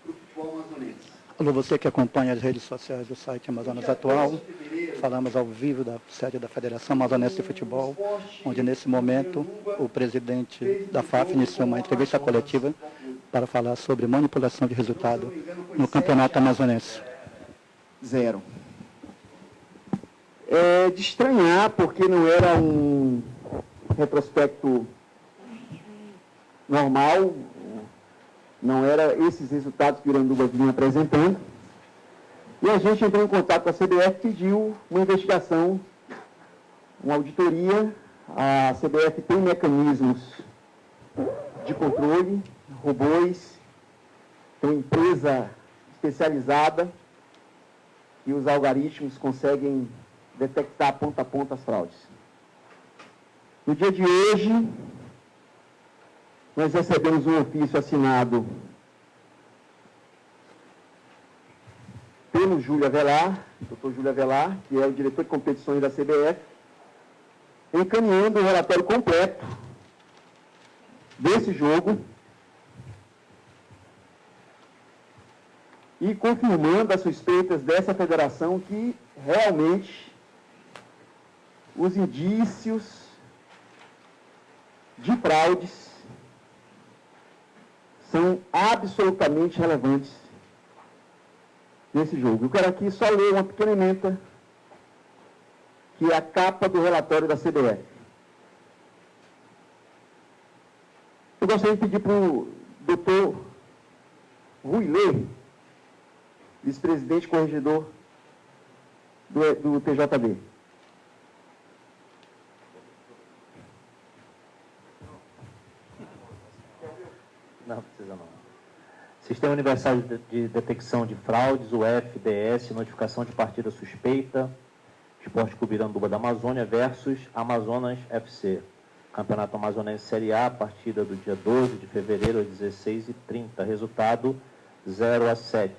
do futebol amazonense. Alô, você que acompanha as redes sociais do site Amazonas Atual, falamos ao vivo da sede da Federação Amazonense de Futebol, onde nesse momento o presidente da FAF iniciou uma entrevista coletiva para falar sobre manipulação de resultado no Campeonato Amazonense. 0. É de estranhar, porque não era um retrospecto normal, não era esses resultados que o Iranduba vinha apresentando. E a gente entrou em contato com a CBF e pediu uma investigação, uma auditoria. A CBF tem mecanismos de controle, robôs, tem uma empresa especializada e os algoritmos conseguem detectar ponta a ponta as fraudes. No dia de hoje, nós recebemos um ofício assinado pelo Júlio Avelar, doutor Júlio Avelar, que é o diretor de competições da CBF, encaminhando o relatório completo desse jogo e confirmando as suspeitas dessa federação que realmente os indícios de fraudes são absolutamente relevantes nesse jogo. Eu quero aqui só ler uma pequena ementa, que é a capa do relatório da CBF. Eu gostaria de pedir para o doutor Rui Lê, vice-presidente corregedor do TJD. Não precisa não. Sistema Universal de Detecção de Fraudes, o FDS, notificação de partida suspeita, Esporte Clube Iranduba da Amazônia versus Amazonas FC. Campeonato Amazonense Série A, partida do dia 12 de fevereiro às 16h30. Resultado 0-7.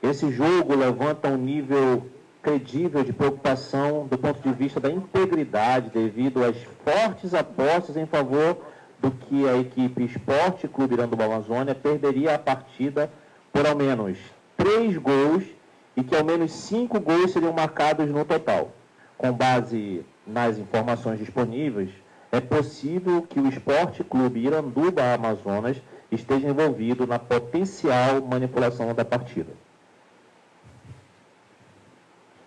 Esse jogo levanta um nível credível de preocupação do ponto de vista da integridade, devido às fortes apostas em favor do que a equipe Esporte Clube Iranduba Amazônia perderia a partida por ao menos 3 gols e que ao menos 5 gols seriam marcados no total. Com base nas informações disponíveis, é possível que o Esporte Clube Iranduba Amazonas esteja envolvido na potencial manipulação da partida.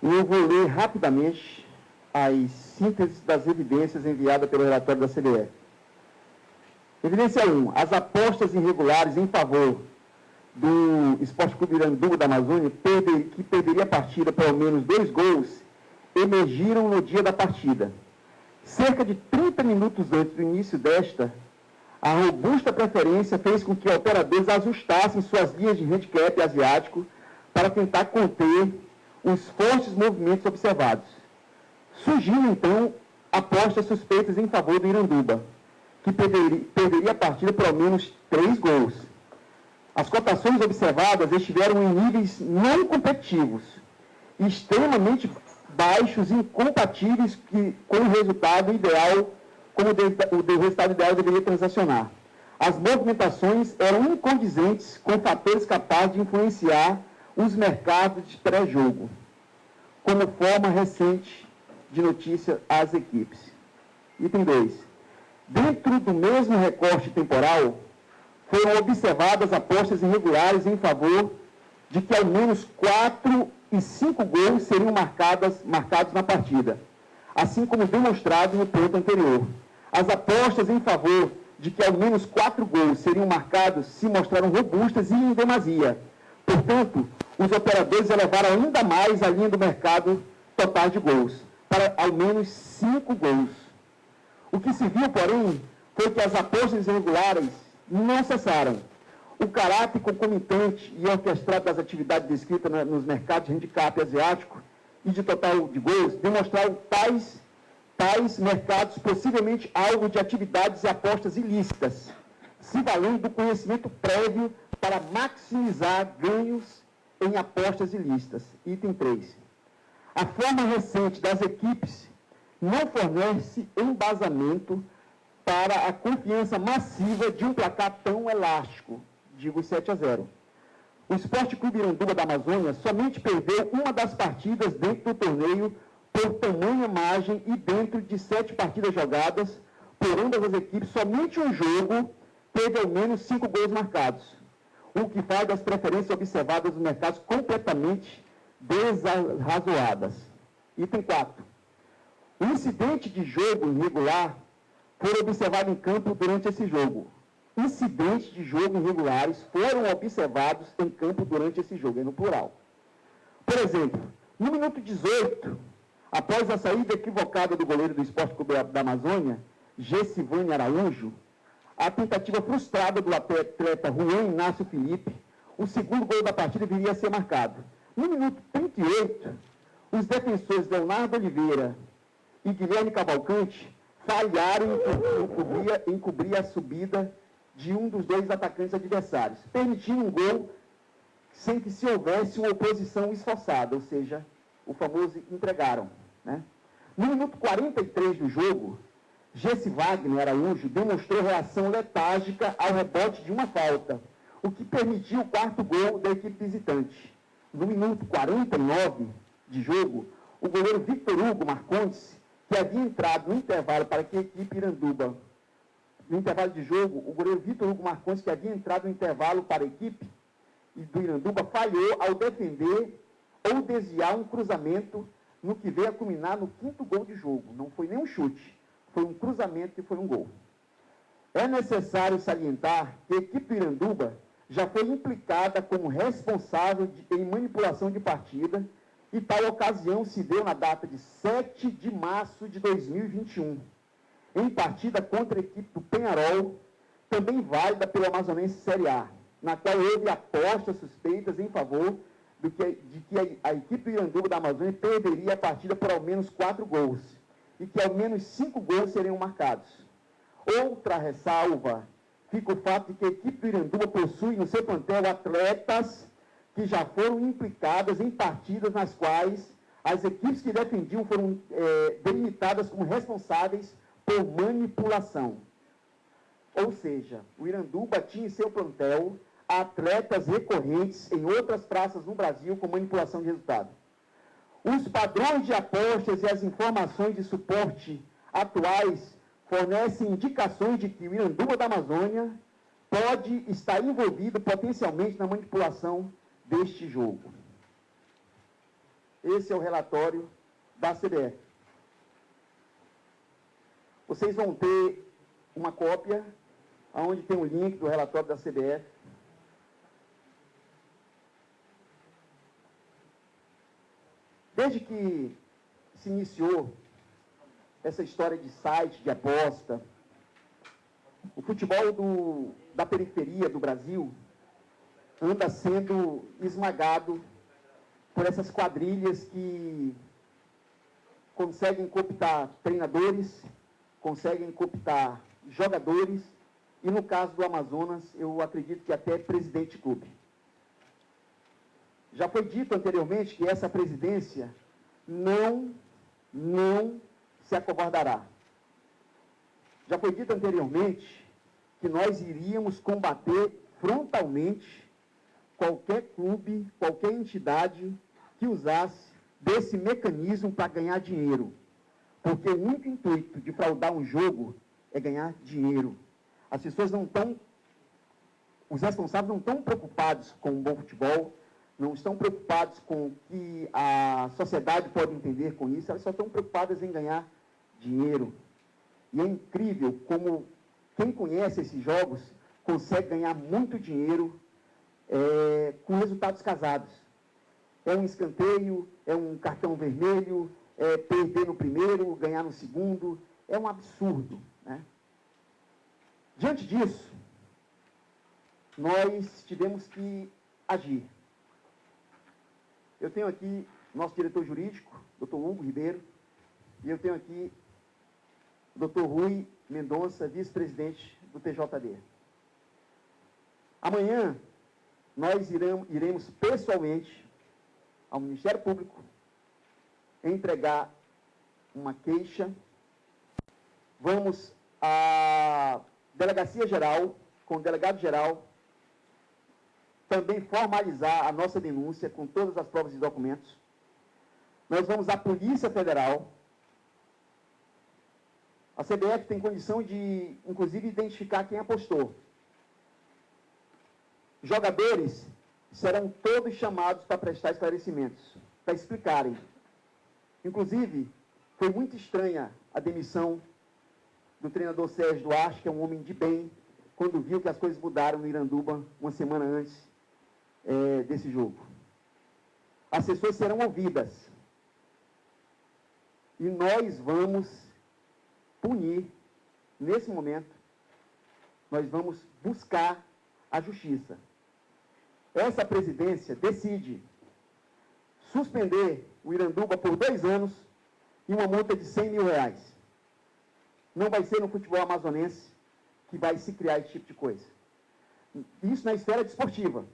Eu vou ler rapidamente as sínteses das evidências enviadas pelo relatório da CBF. Evidência 1. As apostas irregulares em favor do Esporte Clube Iranduba da Amazônia, que perderia a partida por ao menos 2 gols, emergiram no dia da partida. Cerca de 30 minutos antes do início desta, a robusta preferência fez com que operadores ajustassem suas linhas de handicap asiático para tentar conter os fortes movimentos observados. Surgiram, então, apostas suspeitas em favor do Iranduba, que perderia a partida por ao menos 3 gols. As cotações observadas estiveram em níveis não competitivos, extremamente baixos e incompatíveis com o resultado ideal, como o resultado ideal deveria transacionar. As movimentações eram incondizentes com fatores capazes de influenciar os mercados de pré-jogo, como forma recente de notícia às equipes. Item 2. Dentro do mesmo recorte temporal, foram observadas apostas irregulares em favor de que ao menos 4 e 5 gols seriam marcados na partida, assim como demonstrado no ponto anterior. As apostas em favor de que ao menos 4 gols seriam marcados se mostraram robustas e em demasia. Portanto, os operadores elevaram ainda mais a linha do mercado total de gols, para ao menos 5 gols. O que se viu, porém, foi que as apostas irregulares não cessaram. O caráter concomitante e orquestrado das atividades descritas nos mercados de handicap asiático e de total de gols demonstraram tais mercados possivelmente alvo de atividades e apostas ilícitas, se valendo do conhecimento prévio para maximizar ganhos em apostas ilícitas. Item 3. A forma recente das equipes não fornece embasamento para a confiança massiva de um placar tão elástico, digo 7-0. O Esporte Clube Iranduba da Amazônia somente perdeu uma das partidas dentro do torneio por tamanha margem e dentro de 7 partidas jogadas por ambas as equipes, somente um jogo teve ao menos 5 gols marcados, o que faz das preferências observadas nos mercados completamente desarrazoadas. Item 4. O incidente de jogo irregular foi observado em campo durante esse jogo. Incidentes de jogo irregulares foram observados em campo durante esse jogo, é no plural. Por exemplo, no minuto 18, após a saída equivocada do goleiro do Esporte Clube da Amazônia, Gessivane Araújo, a tentativa frustrada do atleta Juan Inácio Felipe, o segundo gol da partida viria a ser marcado. No minuto 38, os defensores Leonardo Oliveira e Guilherme Cavalcante falharam em cobrir a subida de um dos 2 atacantes adversários, permitindo um gol sem que se houvesse uma oposição esforçada, ou seja, o famoso entregaram. Né? No minuto 43 do jogo, Gessivane Araújo demonstrou reação letárgica ao rebote de uma falta, o que permitiu o 4º gol da equipe visitante. No minuto 49 de jogo, o goleiro Victor Hugo Marcondes, que havia entrado no intervalo para que a equipe Iranduba, no intervalo de jogo, o goleiro Victor Hugo Marcondes, que havia entrado no intervalo para a equipe do Iranduba, falhou ao defender ou desviar um cruzamento no que veio a culminar no 5º gol de jogo. Não foi nem um chute, foi um cruzamento e foi um gol. É necessário salientar que a equipe do Iranduba já foi implicada como responsável em manipulação de partida e tal ocasião se deu na data de 7 de março de 2021, em partida contra a equipe do Penharol, também válida pelo Amazonense Série A, na qual houve apostas suspeitas em favor de que a equipe do Iranduba da Amazônia perderia a partida por ao menos 4 gols e que ao menos 5 gols seriam marcados. Outra ressalva fica o fato de que a equipe do Iranduba possui no seu plantel atletas que já foram implicadas em partidas nas quais as equipes que defendiam foram delimitadas como responsáveis por manipulação. Ou seja, o Iranduba tinha em seu plantel atletas recorrentes em outras praças no Brasil com manipulação de resultado. Os padrões de apostas e as informações de suporte atuais fornecem indicações de que o Iranduba da Amazônia pode estar envolvido potencialmente na manipulação deste jogo. Esse é o relatório da CBF. Vocês vão ter uma cópia, onde tem o link do relatório da CBF. Desde que se iniciou essa história de site, de aposta, o futebol da periferia do Brasil anda sendo esmagado por essas quadrilhas que conseguem cooptar treinadores, conseguem cooptar jogadores e, no caso do Amazonas, eu acredito que até presidente de clube. Já foi dito anteriormente que essa presidência não se acovardará. Já foi dito anteriormente que nós iríamos combater frontalmente qualquer clube, qualquer entidade que usasse desse mecanismo para ganhar dinheiro. Porque o único intuito de fraudar um jogo é ganhar dinheiro. As pessoas não estão, os responsáveis não estão preocupados com o bom futebol, não estão preocupados com o que a sociedade pode entender com isso, elas só estão preocupadas em ganhar dinheiro. E é incrível como quem conhece esses jogos consegue ganhar muito dinheiro com resultados casados. É um escanteio, é um cartão vermelho, é perder no primeiro, ganhar no segundo, é um absurdo. Né? Diante disso, nós tivemos que agir. Eu tenho aqui nosso diretor jurídico, Dr. Hugo Ribeiro, e eu tenho aqui o Dr. Rui Mendonça, vice-presidente do TJD. Amanhã, nós iremos pessoalmente ao Ministério Público entregar uma queixa. Vamos à Delegacia Geral, com o delegado geral, também formalizar a nossa denúncia com todas as provas e documentos. Nós vamos à Polícia Federal. A CBF tem condição de, inclusive, identificar quem apostou. Jogadores serão todos chamados para prestar esclarecimentos, para explicarem. Inclusive, foi muito estranha a demissão do treinador Sérgio Duarte, que é um homem de bem, quando viu que as coisas mudaram no Iranduba uma semana antes desse jogo. As pessoas serão ouvidas. E nós vamos punir, nesse momento, nós vamos buscar a justiça. Essa presidência decide suspender o Iranduba por 2 anos e uma multa de R$100 mil. Não vai ser no futebol amazonense que vai se criar esse tipo de coisa. Isso na esfera desportiva.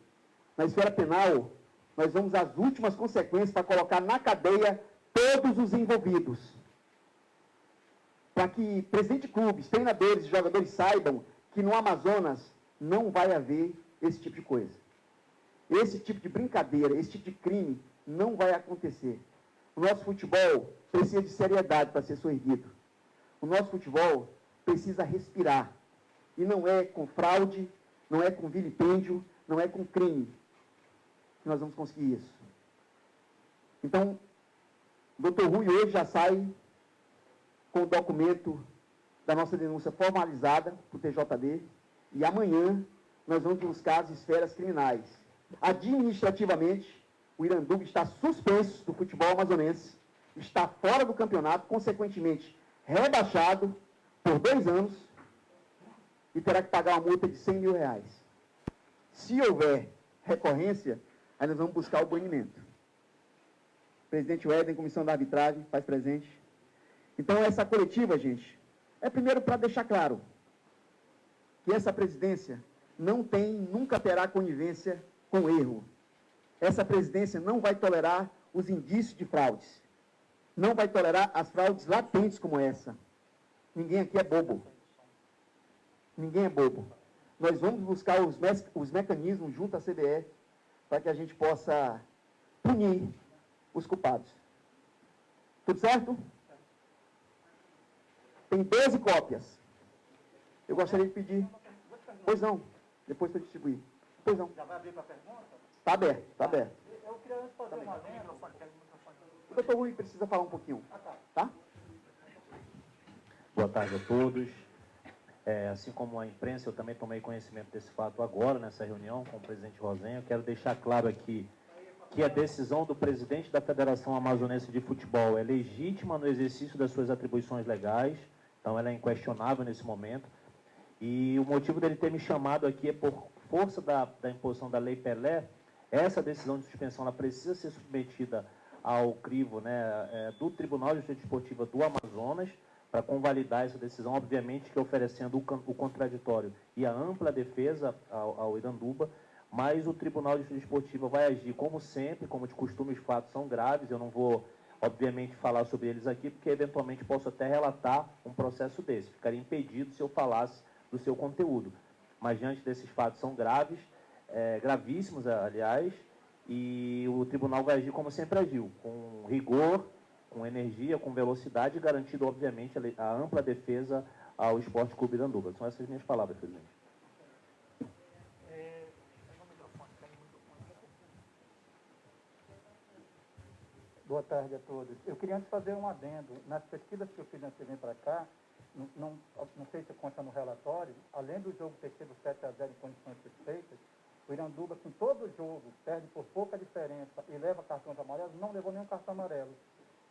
Na esfera penal, nós vamos às últimas consequências para colocar na cadeia todos os envolvidos. Para que presidente de clubes, treinadores e jogadores saibam que no Amazonas não vai haver esse tipo de coisa. Esse tipo de brincadeira, esse tipo de crime não vai acontecer. O nosso futebol precisa de seriedade para ser soerguido. O nosso futebol precisa respirar. E não é com fraude, não é com vilipêndio, não é com crime que nós vamos conseguir isso. Então, o Dr. Rui hoje já sai com o documento da nossa denúncia formalizada para o TJD e amanhã nós vamos buscar as esferas criminais. Administrativamente, o Iranduba está suspenso do futebol amazonense, está fora do campeonato, consequentemente rebaixado por 2 anos e terá que pagar uma multa de R$100 mil. Se houver recorrência, aí nós vamos buscar o banimento. O presidente Éden, comissão da arbitragem, faz presente. Então, essa coletiva, gente, é primeiro para deixar claro que essa presidência não tem, nunca terá conivência com erro. Essa presidência não vai tolerar os indícios de fraudes. Não vai tolerar as fraudes latentes como essa. Ninguém aqui é bobo. Ninguém é bobo. Nós vamos buscar os mecanismos junto à CBF para que a gente possa punir os culpados. Tudo certo? Tem 12 cópias. Eu gostaria de pedir... Pois não, depois para distribuir. Pois não. Já vai abrir para pergunta? Está aberto, está aberto. Eu queria antes fazer uma lenda. O doutor Rui precisa falar um pouquinho. Tá? Boa tarde a todos. Assim como a imprensa, eu também tomei conhecimento desse fato agora, nessa reunião com o presidente Rosenha. Eu quero deixar claro aqui que a decisão do presidente da Federação Amazonense de Futebol é legítima no exercício das suas atribuições legais, então ela é inquestionável nesse momento. E o motivo dele ter me chamado aqui é por força da imposição da Lei Pelé. Essa decisão de suspensão ela precisa ser submetida ao crivo, né, do Tribunal de Justiça Desportiva do Amazonas, para convalidar essa decisão, obviamente que oferecendo o contraditório e a ampla defesa ao Iranduba, mas o Tribunal de Justiça Desportiva vai agir como sempre, como de costume. Os fatos são graves, eu não vou, obviamente, falar sobre eles aqui, porque eventualmente posso até relatar um processo desse, ficaria impedido se eu falasse do seu conteúdo. Mas diante desses fatos são graves, gravíssimos, aliás, e o tribunal vai agir como sempre agiu, com rigor, com energia, com velocidade, garantindo, obviamente, a ampla defesa ao Esporte Clube Iranduba. São essas minhas palavras, presidente. Boa tarde a todos. Eu queria antes fazer um adendo. Nas pesquisas que eu fiz antes de vir para cá, não sei se consta no relatório, além do jogo ter sido 7-0 em condições suspeitas, o Iranduba, que em todo jogo perde por pouca diferença e leva cartões amarelos, não levou nenhum cartão amarelo.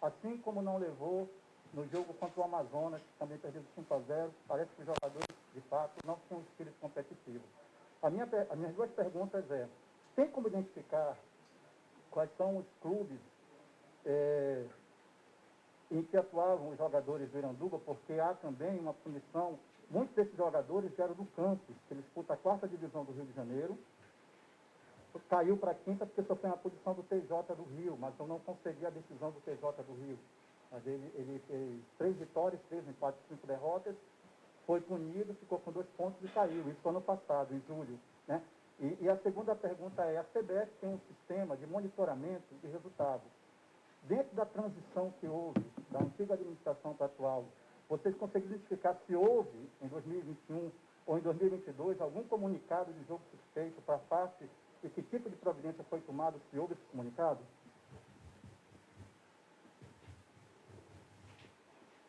Assim como não levou no jogo contra o Amazonas, que também perdeu 5-0, parece que os jogadores, de fato, não tinham um espírito competitivo. As minhas 2 perguntas tem como identificar quais são os clubes em que atuavam os jogadores do Iranduba, porque há também uma punição. Muitos desses jogadores vieram do Campos, que ele disputa a 4ª divisão do Rio de Janeiro, caiu para a 5ª porque sofreu uma punição do TJ do Rio, mas eu não consegui a decisão do TJ do Rio. Mas ele fez 3 vitórias, 3 empates, 5 derrotas, foi punido, ficou com 2 pontos e caiu. Isso ano passado, em julho. Né? E a segunda pergunta é, a CBF tem um sistema de monitoramento de resultados. Dentro da transição que houve da antiga administração para a atual, vocês conseguem identificar se houve, em 2021 ou em 2022, algum comunicado de jogo suspeito para a FAF e que tipo de providência foi tomado se houve esse comunicado?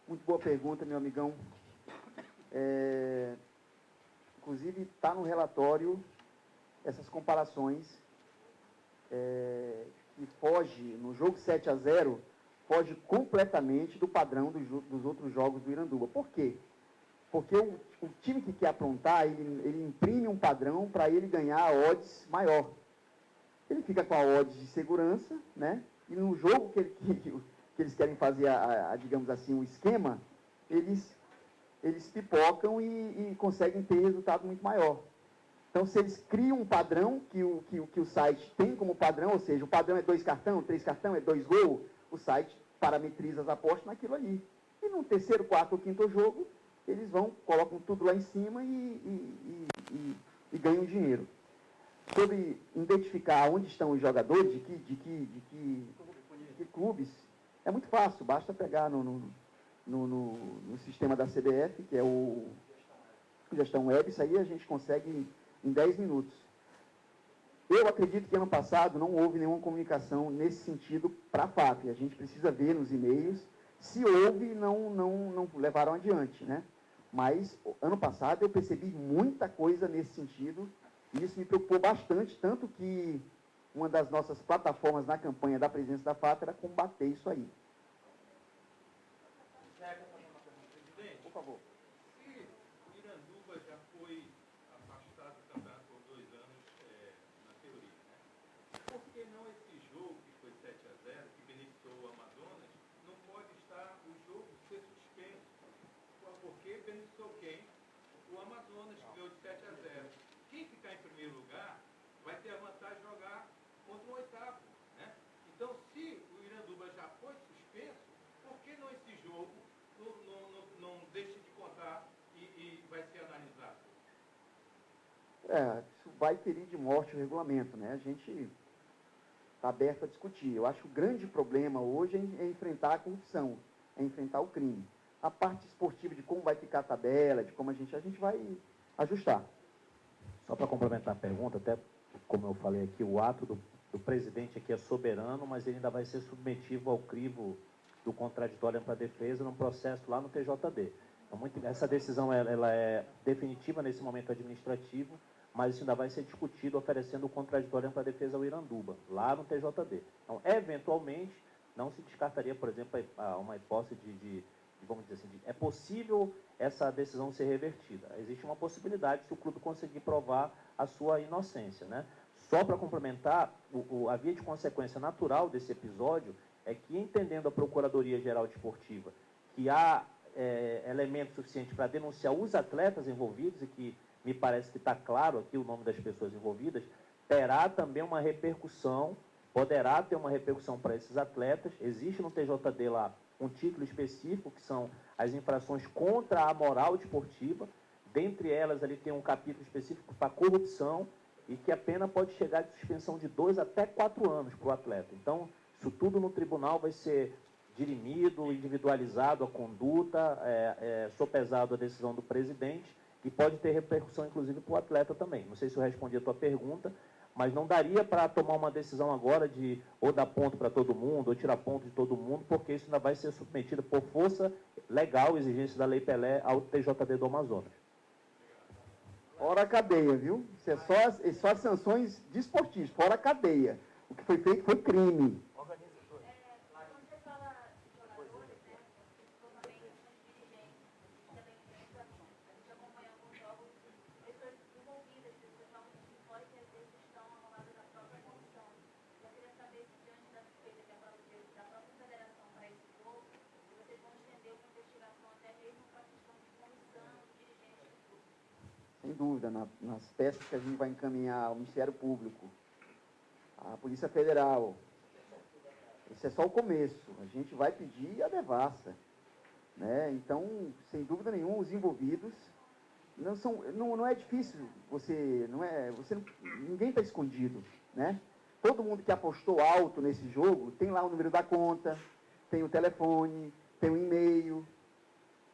Muito boa pergunta, meu amigão. Inclusive, está no relatório essas comparações que foge, no jogo 7-0, foge completamente do padrão dos outros jogos do Iranduba. Por quê? Porque o time que quer aprontar, ele imprime um padrão para ele ganhar a odds maior. Ele fica com a odds de segurança, né? E no jogo que eles querem fazer, digamos assim, o esquema, eles pipocam e conseguem ter resultado muito maior. Então, se eles criam um padrão que o site tem como padrão, ou seja, o padrão é 2 cartão, 3 cartão, é 2 gols, o site parametriza as apostas naquilo ali. E no terceiro, quarto ou quinto jogo, eles colocam tudo lá em cima e ganham dinheiro. Sobre identificar onde estão os jogadores, de que clubes, é muito fácil, basta pegar no sistema da CBF, que é o Gestão Web, isso aí a gente consegue em 10 minutos. Eu acredito que ano passado não houve nenhuma comunicação nesse sentido para a FAP. A gente precisa ver nos e-mails. Se houve, não levaram adiante, né? Mas ano passado eu percebi muita coisa nesse sentido e isso me preocupou bastante, tanto que uma das nossas plataformas na campanha da presidência da FAP era combater isso aí. Por favor. Se o Iranduba já foi afastado do campeonato por 2 anos, na teoria, né? Por que não esse jogo, que foi 7-0, que beneficiou o Amazonas, não pode estar o jogo ser suspenso? Porque beneficiou quem? O Amazonas, que ganhou de 7-0. Quem ficar em primeiro lugar vai ter a vantagem de jogar contra o oitavo, né? Então, se o Iranduba já foi suspenso, por que não esse jogo não deixe de contar e vai ser analisado? Isso vai ferir de morte o regulamento, né? A gente está aberto a discutir. Eu acho que o grande problema hoje é enfrentar a corrupção, é enfrentar o crime. A parte esportiva de como vai ficar a tabela, de como a gente vai ajustar. Só para complementar a pergunta, até como eu falei aqui, o ato do presidente aqui é soberano, mas ele ainda vai ser submetido ao crivo do contraditório para a defesa num processo lá no TJD. Então, essa decisão ela é definitiva nesse momento administrativo, mas isso ainda vai ser discutido oferecendo o contraditório para a defesa ao Iranduba, lá no TJD. Então, eventualmente, não se descartaria, por exemplo, uma hipótese vamos dizer assim, é possível essa decisão ser revertida. Existe uma possibilidade se o clube conseguir provar a sua inocência, né? Só para complementar, a via de consequência natural desse episódio é que, entendendo a Procuradoria-Geral Desportiva que há elementos suficientes para denunciar os atletas envolvidos, e que me parece que está claro aqui o nome das pessoas envolvidas, terá também uma repercussão, poderá ter uma repercussão para esses atletas. Existe no TJD lá um título específico, que são as infrações contra a moral desportiva. Dentre elas, ali tem um capítulo específico para corrupção, e que a pena pode chegar de suspensão de 2 até 4 anos para o atleta. Então, isso tudo no tribunal vai ser dirimido, individualizado a conduta, sopesado a decisão do presidente, e pode ter repercussão, inclusive, para o atleta também. Não sei se eu respondi a tua pergunta, mas não daria para tomar uma decisão agora de ou dar ponto para todo mundo, ou tirar ponto de todo mundo, porque isso ainda vai ser submetido por força legal, exigência da Lei Pelé, ao TJD do Amazonas. Fora a cadeia, viu? Isso é só as sanções desportivas, fora a cadeia. O que foi feito foi crime. Quando você fala de jogadores, né, você também são dirigentes, a gente também enfrenta, a gente acompanha alguns jogos, pessoas envolvidas, pessoas realmente de fora que às vezes estão amoladas na própria comissão. Eu queria saber se diante da suspeita que apareceu da própria federação para esse jogo, vocês vão estender uma investigação até mesmo para a questão de comissão, de dirigentes do clube. Sem dúvida, nas peças que a gente vai encaminhar ao Ministério Público, à Polícia Federal. Esse é só o começo. A gente vai pedir a devassa, né? Então, sem dúvida nenhuma, os envolvidos não é difícil, ninguém está escondido, né? Todo mundo que apostou alto nesse jogo tem lá o número da conta, tem o telefone, tem o e-mail,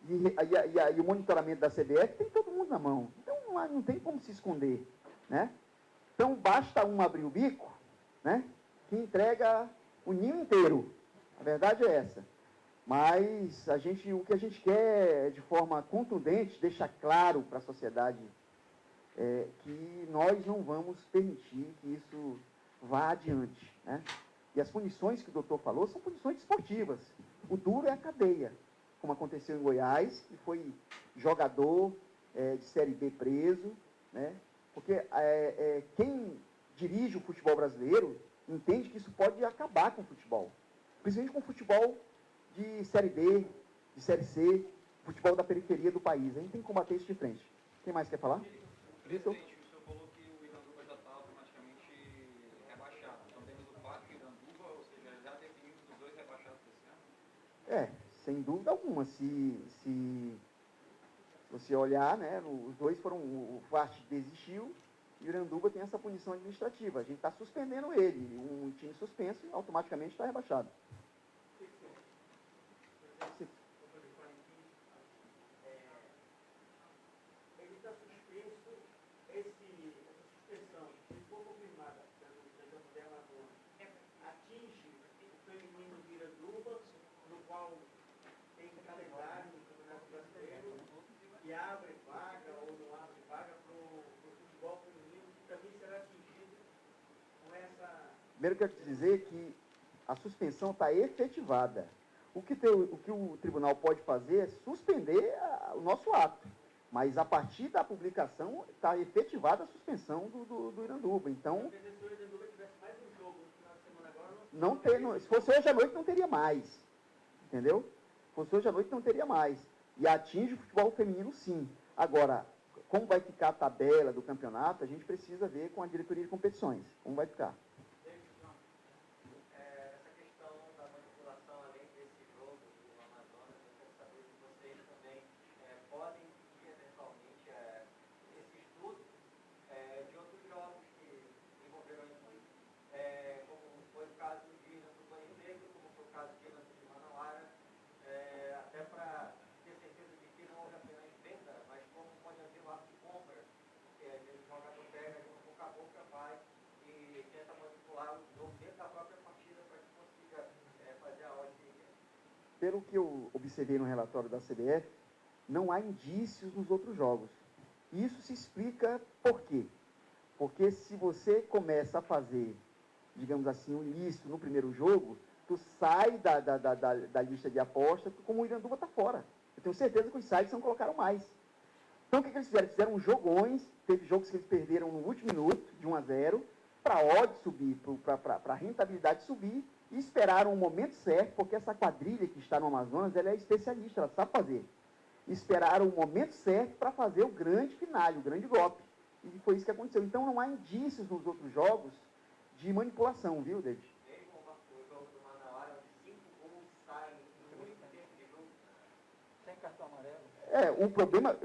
e o monitoramento da CBF tem todo mundo na mão. Então não tem como se esconder, né? Então basta um abrir o bico, né, que entrega o ninho inteiro. A verdade é essa. Mas o que a gente quer, de forma contundente, deixar claro para a sociedade que nós não vamos permitir que isso vá adiante, né? E as punições que o doutor falou são punições esportivas. O duro é a cadeia, como aconteceu em Goiás, que foi jogador de Série B preso, né? Porque quem dirige o futebol brasileiro entende que isso pode acabar com o futebol. Principalmente com o futebol de Série B, de Série C, futebol da periferia do país. A gente tem que combater isso de frente. Quem mais quer falar? Presidente, o senhor falou que o Iranduba já está automaticamente rebaixado. Então temos o Pato e o Iranduba, ou seja, já definimos os dois rebaixados desse ano? Sem dúvida alguma. Se você olhar, né, os dois foram, o FART desistiu e o Iranduba tem essa punição administrativa. A gente está suspendendo ele. Um time suspenso automaticamente está rebaixado. Ele está suspenso, essa suspensão, se for confirmada pelo José Amazonas, atinge o feminino de Iranduba, no qual tem calendário no Campeonato Brasileiro, e abre vaga ou não abre vaga para o futebol feminino, que também será atingido com essa... Primeiro, quero te dizer que a suspensão está efetivada. O que o tribunal pode fazer é suspender o nosso ato. Mas, a partir da publicação, está efetivada a suspensão do Iranduba. Então, Se o Iranduba tivesse mais um jogo no final de semana agora, se fosse hoje à noite, não teria mais. Entendeu? Se fosse hoje à noite, não teria mais. E atinge o futebol feminino, sim. Agora, como vai ficar a tabela do campeonato, a gente precisa ver com a diretoria de competições. Como vai ficar. Essa questão da manipulação além desse jogo do Amazonas, eu quero saber se vocês também podem pedir eventualmente esse estudo de outros jogos que envolveram isso, como foi o caso de Iranduba Rio Negro, como foi o caso de Iranduba de Manauara, até para ter certeza de que não houve apenas venda, mas como pode haver o ato de compra, que às vezes o jogador pega de uma boca a boca, vai e tenta manipular o jogo dentro da própria partida para que consiga fazer a ordem. Pelo que eu observei no relatório da CBF, não há indícios nos outros jogos. E isso se explica por quê? Porque se você começa a fazer, digamos assim, um ilícito no primeiro jogo, tu sai da lista de apostas, como o Iranduba está fora. Eu tenho certeza que os sites não colocaram mais. Então, o que eles fizeram? Fizeram jogões, teve jogos que eles perderam no último minuto, de 1-0, para a odd subir, para a rentabilidade subir, e esperaram o momento certo, porque essa quadrilha que está no Amazonas, ela é especialista, ela sabe fazer. Esperaram o momento certo para fazer o grande finale, o grande golpe. E foi isso que aconteceu. Então, não há indícios nos outros jogos de manipulação, viu, David? Mesmo o jogo do Manauara, onde 5 gols saem em muito tempo de jogo, sem cartão amarelo. O problema...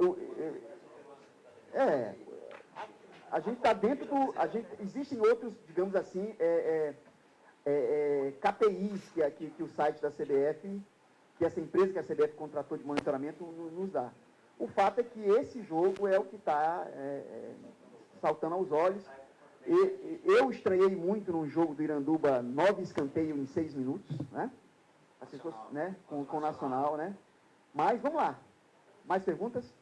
a gente está dentro do... existem outros, digamos assim, KPIs que o site da CBF, que essa empresa que a CBF contratou de monitoramento nos dá. O fato é que esse jogo é o que está saltando aos olhos. Eu estranhei muito no jogo do Iranduba 9 escanteios em 6 minutos, né? As pessoas, né? Com o Nacional, né? Mas vamos lá. Mais perguntas?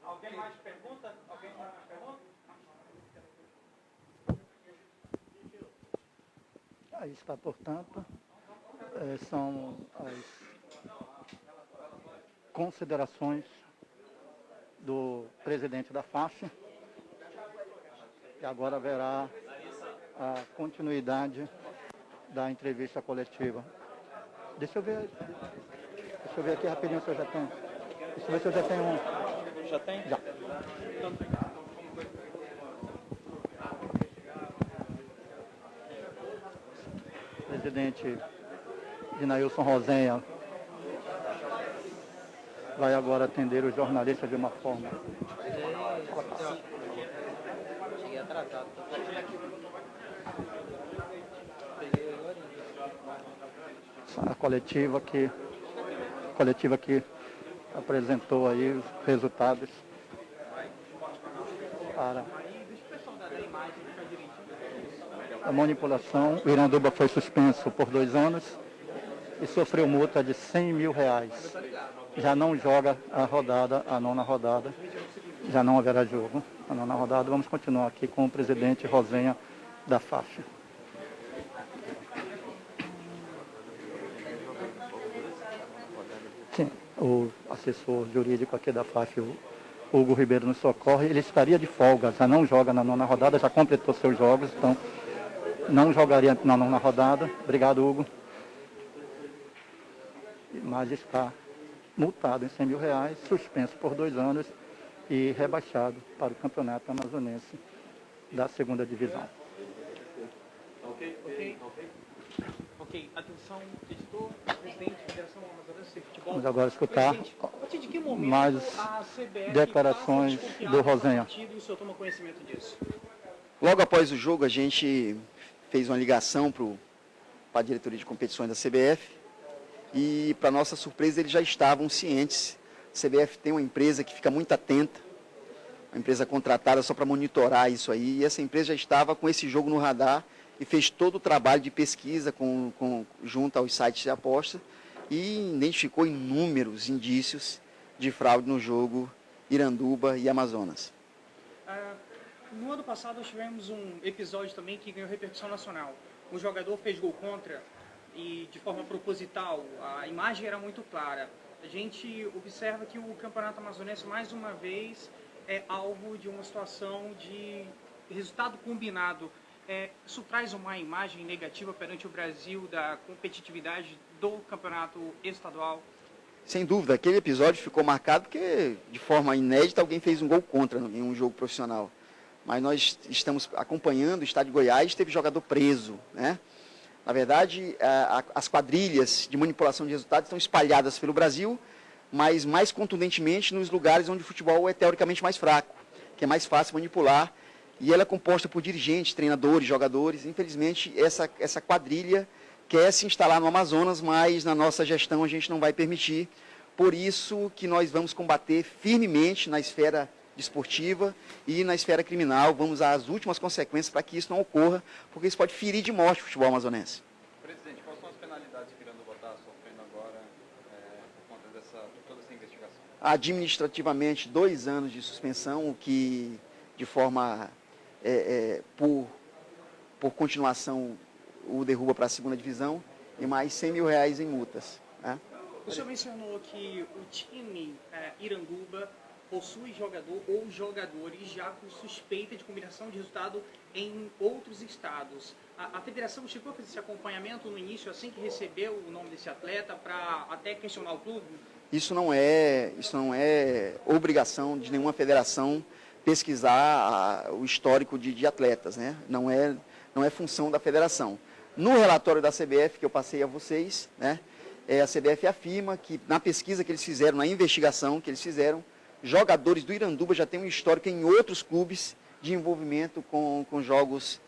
Alguém mais pergunta? Alguém mais pergunta? Aí está, portanto, são as considerações do presidente da FAF, e agora haverá a continuidade da entrevista coletiva. Deixa eu ver aqui rapidinho se eu já tenho. Deixa eu ver se eu já tenho um. Já tem? Já. Então, presidente Ginailson Rosenha vai agora atender os jornalistas de uma forma. Cheguei atrasado. A coletiva que apresentou aí os resultados para a manipulação. O Iranduba foi suspenso por 2 anos e sofreu multa de R$100 mil. Já não joga a nona rodada, já não haverá jogo. A nona rodada, vamos continuar aqui com o presidente Rosenha da FAF. Sim, o assessor jurídico aqui da FAF, o Hugo Ribeiro, nos socorre. Ele estaria de folga, já não joga na nona rodada, já completou seus jogos, então não jogaria na nona rodada. Obrigado, Hugo. Mas está multado em R$100 mil, suspenso por 2 anos e rebaixado para o Campeonato Amazonense da 2ª Divisão. Ok, atenção, editor, presidente da Federação Amazonense de Futebol. Vamos agora escutar Presidente, a partir de que momento mais a CBF declarações passa a desconfiar do dessa Rosenha. partida e o senhor toma conhecimento disso? Logo após o jogo, a gente fez uma ligação para a diretoria de competições da CBF e, para nossa surpresa, eles já estavam cientes. A CBF tem uma empresa que fica muito atenta, uma empresa contratada só para monitorar isso aí, e essa empresa já estava com esse jogo no radar e fez todo o trabalho de pesquisa junto aos sites de aposta e identificou inúmeros indícios de fraude no jogo Iranduba e Amazonas. No ano passado nós tivemos um episódio também que ganhou repercussão nacional. O jogador fez gol contra e de forma proposital, a imagem era muito clara. A gente observa que o Campeonato Amazonense mais uma vez é alvo de uma situação de resultado combinado. Isso traz uma imagem negativa perante o Brasil da competitividade do campeonato estadual? Sem dúvida, aquele episódio ficou marcado porque, de forma inédita, alguém fez um gol contra em um jogo profissional. Mas nós estamos acompanhando o estado de Goiás, teve jogador preso, né? Na verdade, as quadrilhas de manipulação de resultados estão espalhadas pelo Brasil, mas mais contundentemente nos lugares onde o futebol é teoricamente mais fraco, que é mais fácil manipular. E ela é composta por dirigentes, treinadores, jogadores. Infelizmente, essa quadrilha quer se instalar no Amazonas, mas na nossa gestão a gente não vai permitir. Por isso que nós vamos combater firmemente na esfera desportiva e na esfera criminal. Vamos às últimas consequências para que isso não ocorra, porque isso pode ferir de morte o futebol amazonense. Presidente, quais são as penalidades que o Iranduba está sofrendo agora por conta de toda essa investigação? Administrativamente, 2 anos de suspensão, o que de forma por continuação o derruba para a 2ª divisão e mais R$100 mil em multas. Né? O senhor mencionou que o time Iranduba possui jogador ou jogadores já com suspeita de combinação de resultado em outros estados. A federação chegou a fazer esse acompanhamento no início, assim que recebeu o nome desse atleta, para até questionar o clube? Isso não é obrigação de nenhuma federação pesquisar o histórico de atletas, né? Não é função da federação. No relatório da CBF que eu passei a vocês, né, a CBF afirma que na pesquisa que eles fizeram, na investigação que eles fizeram, jogadores do Iranduba já têm um histórico em outros clubes de envolvimento com jogos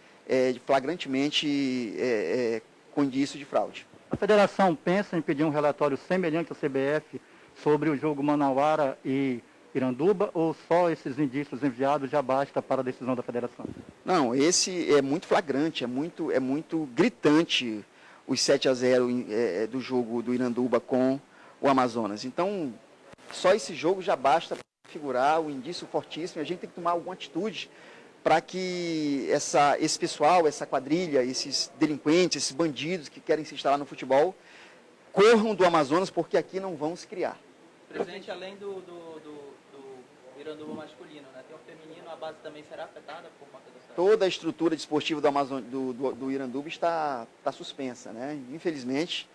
flagrantemente com indício de fraude. A federação pensa em pedir um relatório semelhante ao CBF sobre o jogo Manauara e Iranduba, ou só esses indícios enviados já basta para a decisão da federação? Não, esse é muito flagrante, é muito gritante os 7-0 do jogo do Iranduba com o Amazonas. Então, só esse jogo já basta para figurar o indício fortíssimo. A gente tem que tomar alguma atitude para que esse pessoal, essa quadrilha, esses delinquentes, esses bandidos que querem se instalar no futebol, corram do Amazonas, porque aqui não vão se criar. Presidente, além do Iranduba masculino, né? Tem o feminino, a base também será afetada por conta dessa... Toda a estrutura desportiva do Iranduba está suspensa, né? Infelizmente,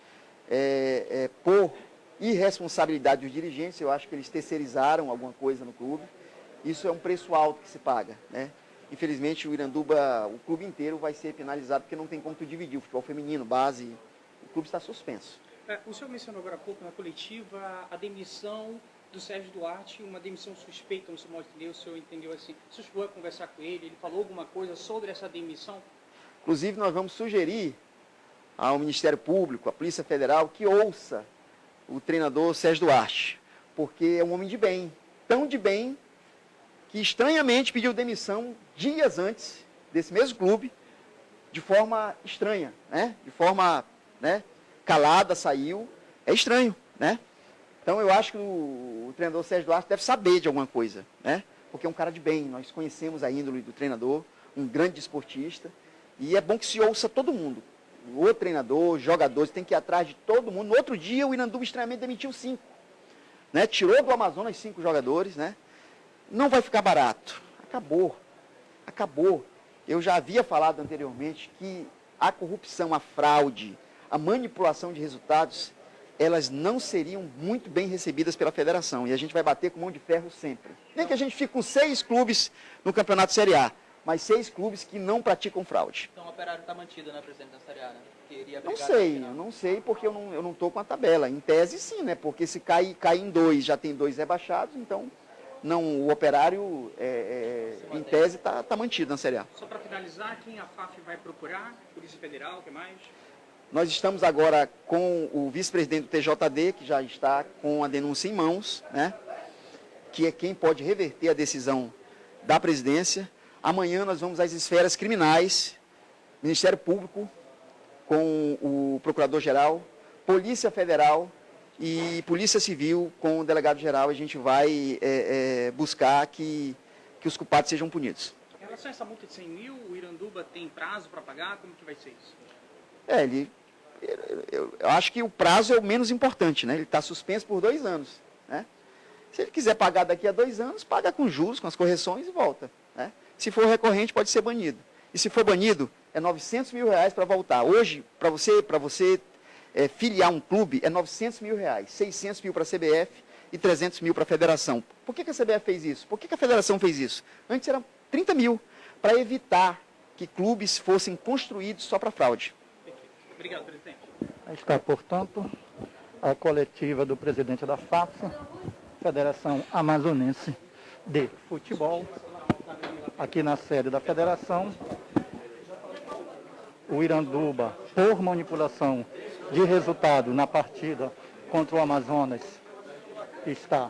por irresponsabilidade dos dirigentes, eu acho que eles terceirizaram alguma coisa no clube. Isso é um preço alto que se paga, né? infelizmente, o Iranduba, o clube inteiro vai ser penalizado porque não tem como tu dividir o futebol feminino, base, o clube está suspenso. O senhor mencionou agora há pouco na coletiva a demissão do Sérgio Duarte, uma demissão suspeita, no seu modo de entender, o senhor entendeu assim, o senhor chegou a conversar com ele falou alguma coisa sobre essa demissão? Inclusive, nós vamos sugerir ao Ministério Público, à Polícia Federal, que ouça o treinador Sérgio Duarte, porque é um homem de bem, tão de bem, que estranhamente pediu demissão dias antes desse mesmo clube, de forma estranha, né? De forma, né, calada, saiu, é estranho, né? Então eu acho que o treinador Sérgio Duarte deve saber de alguma coisa, né? Porque é um cara de bem, nós conhecemos a índole do treinador, um grande desportista, e é bom que se ouça todo mundo. O treinador, os jogadores, tem que ir atrás de todo mundo. No outro dia, o Iranduba estranhamente demitiu 5. Né? Tirou do Amazonas 5 jogadores. Né? Não vai ficar barato. Acabou. Acabou. Eu já havia falado anteriormente que a corrupção, a fraude, a manipulação de resultados, elas não seriam muito bem recebidas pela federação. E a gente vai bater com mão de ferro sempre. Nem que a gente fique com 6 clubes no Campeonato Série A, mas 6 clubes que não praticam fraude. Então o Operário está mantido, né, presidente da Série A, né? Não sei, porque eu não estou com a tabela. Em tese, sim, né? Porque se cai em 2, já tem 2 rebaixados, então o Operário, em tese, está mantido na Série A. Só para finalizar, quem a FAF vai procurar? Polícia Federal, o que mais? Nós estamos agora com o vice-presidente do TJD, que já está com a denúncia em mãos, né? Que é quem pode reverter a decisão da presidência. Amanhã nós vamos às esferas criminais, Ministério Público, com o Procurador-Geral, Polícia Federal e Polícia Civil com o Delegado-Geral. A gente vai buscar que os culpados sejam punidos. Em relação a essa multa de 100 mil, o Iranduba tem prazo para pagar? Como que vai ser isso? Eu acho que o prazo é o menos importante, né? Ele está suspenso por 2 anos. Né? Se ele quiser pagar daqui a 2 anos, paga com juros, com as correções e volta. Né? Se for recorrente, pode ser banido. E se for banido, é R$900 mil para voltar. Hoje, para você filiar um clube, é R$900 mil, 600 mil para a CBF e 300 mil para a federação. Por que a CBF fez isso? Por que a federação fez isso? Antes era 30 mil, para evitar que clubes fossem construídos só para fraude. Obrigado, presidente. Está, portanto, a coletiva do presidente da FAF, Federação Amazonense de Futebol, aqui na sede da federação. O Iranduba, por manipulação de resultado na partida contra o Amazonas, está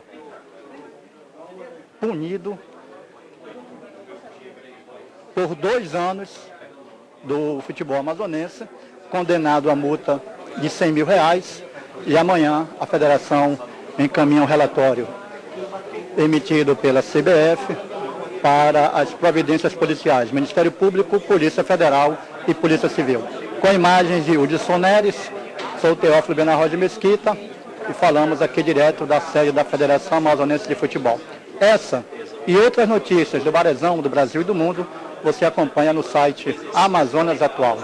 punido por 2 anos do futebol amazonense, condenado a multa de R$100 mil, e amanhã a federação encaminha um relatório emitido pela CBF para as providências policiais, Ministério Público, Polícia Federal e Polícia Civil. Com imagens de Hudson Neres, sou o Teófilo Benarro de Mesquita e falamos aqui direto da sede da Federação Amazonense de Futebol. Essa e outras notícias do Barezão, do Brasil e do mundo, você acompanha no site Amazonas Atual.